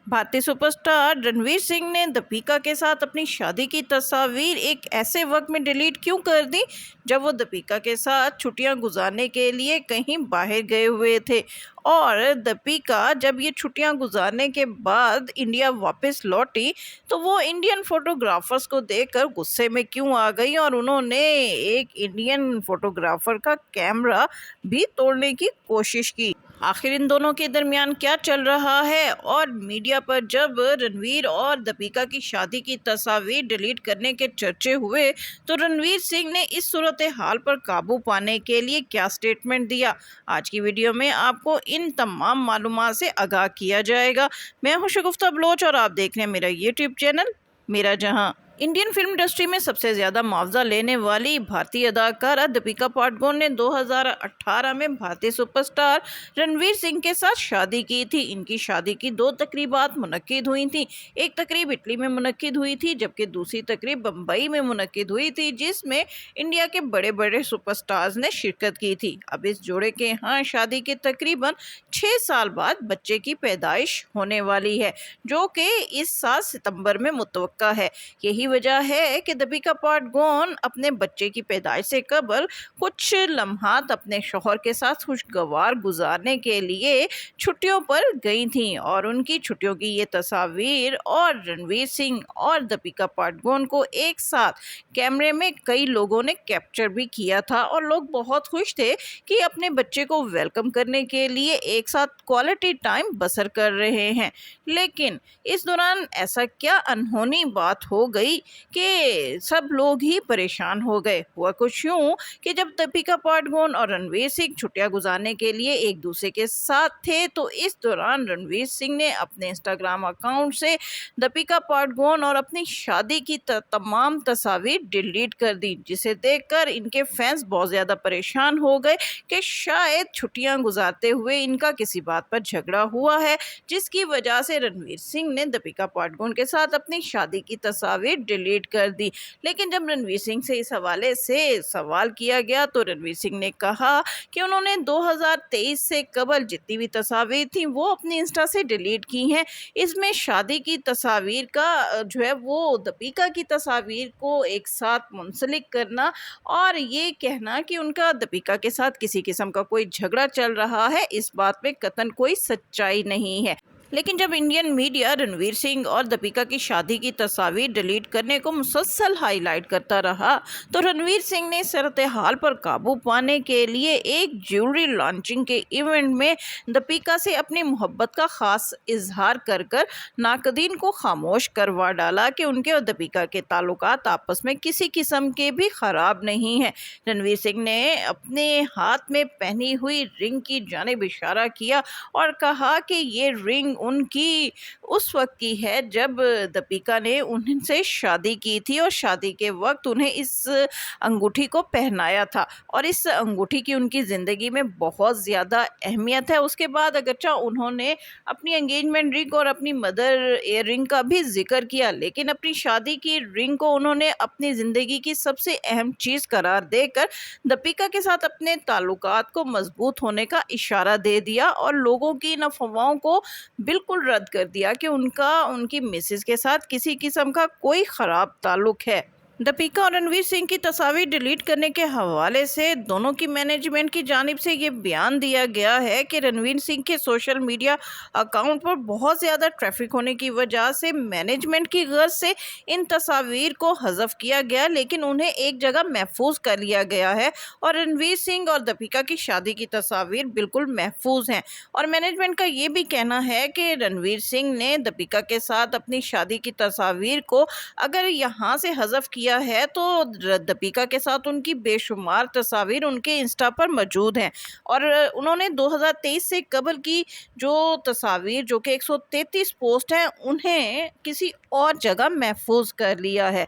भारतीय सुपरस्टार रणवीर सिंह ने दीपिका के साथ अपनी शादी की तस्वीर एक ऐसे वक्त में डिलीट क्यों कर दी जब वो दीपिका के साथ छुट्टियां गुजारने के लिए कहीं बाहर गए हुए थे। और दीपिका जब ये छुट्टियां गुजारने के बाद इंडिया वापस लौटी तो वो इंडियन फोटोग्राफर्स को देखकर गुस्से में क्यों आ गई और उन्होंने एक इंडियन फोटोग्राफर का कैमरा भी तोड़ने की कोशिश की। आखिर इन दोनों के दरमियान क्या चल रहा है? और मीडिया पर जब रणवीर और दीपिका की शादी की तस्वीर डिलीट करने के चर्चे हुए तो रणवीर सिंह ने इस सूरत हाल पर काबू पाने के लिए क्या स्टेटमेंट दिया, आज की वीडियो में आपको इन तमाम मालूमात से आगाह किया जाएगा। मैं हूं शगुफ्ता बलोच और आप देख रहे हैं मेरा यूट्यूब चैनल मेरा जहां। इंडियन फिल्म इंडस्ट्री में सबसे ज़्यादा मुआवजा लेने वाली भारतीय अदाकारा दीपिका पादुकोण ने 2018 में भारतीय सुपरस्टार रणवीर सिंह के साथ शादी की थी। इनकी शादी की 2 तकरीबात मुनक्किद हुई थी। एक तकरीब इटली में मुनक्किद हुई थी जबकि दूसरी तकरीब बम्बई में मुनक्किद हुई थी जिसमें इंडिया के बड़े बड़े सुपरस्टार्स ने शिरकत की थी। अब इस जोड़े के यहाँ शादी के तकरीबन 6 साल बाद बच्चे की पैदाइश होने वाली है जो कि इस साल सितंबर में मुतवक्का है। यही वजह है कि दीपिका पादुकोण अपने बच्चे की पैदाइश से कबल कुछ लम्हात अपने शौहर के साथ खुशगवार गुजारने के लिए छुट्टियों पर गई थीं और उनकी छुट्टियों की ये तस्वीर और रणवीर सिंह और दीपिका पादुकोण को एक साथ कैमरे में कई लोगों ने कैप्चर भी किया था और लोग बहुत खुश थे कि अपने बच्चे को वेलकम करने के लिए एक साथ क्वालिटी टाइम बसर कर रहे हैं। लेकिन इस दौरान ऐसा क्या अनहोनी बात हो गई कि सब लोग ही परेशान हो गए। हुआ कुछ यूं कि जब दीपिका पादुकोण और रणवीर सिंह छुट्टियां गुजारने के लिए एक दूसरे के साथ थे तो इस दौरान रणवीर सिंह ने अपने इंस्टाग्राम अकाउंट से दीपिका पादुकोण और अपनी शादी की तमाम तस्वीर डिलीट कर दी, जिसे देखकर इनके फैंस बहुत ज़्यादा परेशान हो गए कि शायद छुट्टियां गुजारते हुए इनका किसी बात पर झगड़ा हुआ है जिसकी वजह से रणवीर सिंह ने दीपिका पादुकोण के साथ अपनी शादी की तस्वीर डिलीट कर दी। लेकिन जब रणवीर सिंह से इस हवाले से सवाल किया गया तो रणवीर सिंह ने कहा कि उन्होंने 2023 से कबल जितनी भी तस्वीर थी वो अपनी इंस्टा से डिलीट की हैं। इसमें शादी की तस्वीर का जो है वो दीपिका की तस्वीर को एक साथ मुंसलिक करना और ये कहना कि उनका दीपिका के साथ किसी किस्म का कोई झगड़ा चल रहा है, इस बात में कतई कोई सच्चाई नहीं है। लेकिन जब इंडियन मीडिया रणवीर सिंह और दीपिका की शादी की तस्वीर डिलीट करने को मुसलसल हाईलाइट करता रहा तो रणवीर सिंह ने सूरत हाल पर काबू पाने के लिए एक ज्वेलरी लॉन्चिंग के इवेंट में दीपिका से अपनी मोहब्बत का ख़ास इजहार कर कर नाकदीन को खामोश करवा डाला कि उनके और दीपिका के ताल्लुकात आपस में किसी किस्म के भी ख़राब नहीं हैं। रणवीर सिंह ने अपने हाथ में पहनी हुई रिंग की जानिब इशारा किया और कहा कि ये रिंग उनकी उस वक्त की है जब दीपिका ने उनसे शादी की थी और शादी के वक्त उन्हें इस अंगूठी को पहनाया था और इस अंगूठी की उनकी ज़िंदगी में बहुत ज़्यादा अहमियत है। उसके बाद अगरचा उन्होंने अपनी एंगेजमेंट रिंग और अपनी मदर एयर रिंग का भी जिक्र किया, लेकिन अपनी शादी की रिंग को उन्होंने अपनी ज़िंदगी की सबसे अहम चीज़ करार देकर दीपिका के साथ अपने ताल्लुकात को मजबूत होने का इशारा दे दिया और लोगों की इन अफवाहों को बिल्कुल रद्द कर दिया कि उनकी मिसेस के साथ किसी किस्म का कोई ख़राब ताल्लुक है। दीपिका और रणवीर सिंह की तस्वीर डिलीट करने के हवाले से दोनों की मैनेजमेंट की जानिब से ये बयान दिया गया है कि रणवीर सिंह के सोशल मीडिया अकाउंट पर बहुत ज़्यादा ट्रैफिक होने की वजह से मैनेजमेंट की गर्ज से इन तस्वीर को हज़फ किया गया, लेकिन उन्हें एक जगह महफूज कर लिया गया है और रणवीर सिंह और दीपिका की शादी की तस्वीर बिल्कुल महफूज हैं। और मैनेजमेंट का ये भी कहना है कि रणवीर सिंह ने दीपिका के साथ अपनी शादी की तस्वीर को अगर यहाँ से हज़फ किया है तो दीपिका के साथ उनकी बेशुमार तस्वीर उनके इंस्टा पर मौजूद हैं और उन्होंने 2023 से कबल की जो तस्वीर जो कि 133 पोस्ट हैं उन्हें किसी और जगह महफूज कर लिया है।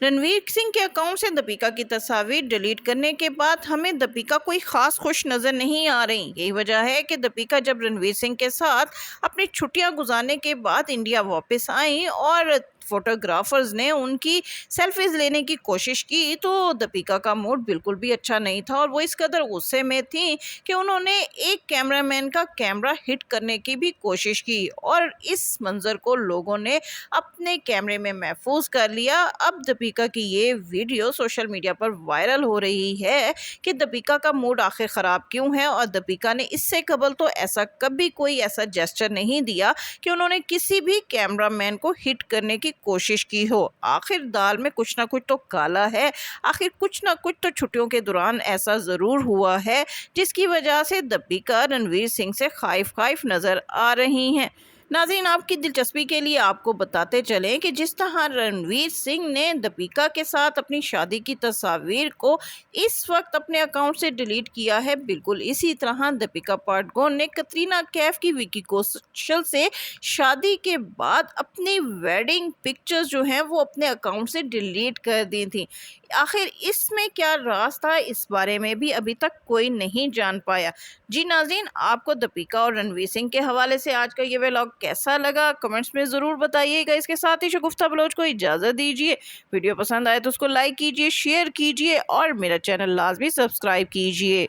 रणवीर सिंह के अकाउंट से दीपिका की तस्वीर डिलीट करने के बाद हमें दीपिका कोई ख़ास खुश नज़र नहीं आ रही। यही वजह है कि दीपिका जब रणवीर सिंह के साथ अपनी छुट्टियां गुजारने के बाद इंडिया वापस आई और फोटोग्राफर्स ने उनकी सेल्फीज लेने की कोशिश की तो दीपिका का मूड बिल्कुल भी अच्छा नहीं था और वो इस कदर गुस्से में थी कि उन्होंने एक कैमरामैन का कैमरा हिट करने की भी कोशिश की और इस मंजर को लोगों ने अपने कैमरे में महफूज कर लिया। अब दीपिका की ये वीडियो सोशल मीडिया पर वायरल हो रही है कि दीपिका का मूड आखिर ख़राब क्यों है और दीपिका ने इससे कबल तो ऐसा कभी कोई ऐसा जेस्चर नहीं दिया कि उन्होंने किसी भी कैमरामैन को हिट करने की कोशिश की हो। आखिर दाल में कुछ ना कुछ तो काला है, आखिर कुछ ना कुछ तो छुट्टियों के दौरान ऐसा ज़रूर हुआ है जिसकी वजह से दीपिका रणवीर सिंह से खाइफ नज़र आ रही हैं। नाज़रीन, आपकी दिलचस्पी के लिए आपको बताते चलें कि जिस तरह रणवीर सिंह ने दीपिका के साथ अपनी शादी की तस्वीर को इस वक्त अपने अकाउंट से डिलीट किया है, बिल्कुल इसी तरह दीपिका पादुकोण ने कतरीना कैफ की विकी कौशल से शादी के बाद अपनी वेडिंग पिक्चर्स जो हैं वो अपने अकाउंट से डिलीट कर दी थी। आखिर इसमें क्या राज था, इस बारे में भी अभी तक कोई नहीं जान पाया। जी नाज़रीन, आपको दीपिका और रणवीर सिंह के हवाले से आज का ये व्लॉग कैसा लगा कमेंट्स में ज़रूर बताइएगा। इसके साथ ही शगुफ्ता बलोच को इजाज़त दीजिए। वीडियो पसंद आए तो उसको लाइक कीजिए, शेयर कीजिए और मेरा चैनल लाजमी सब्सक्राइब कीजिए।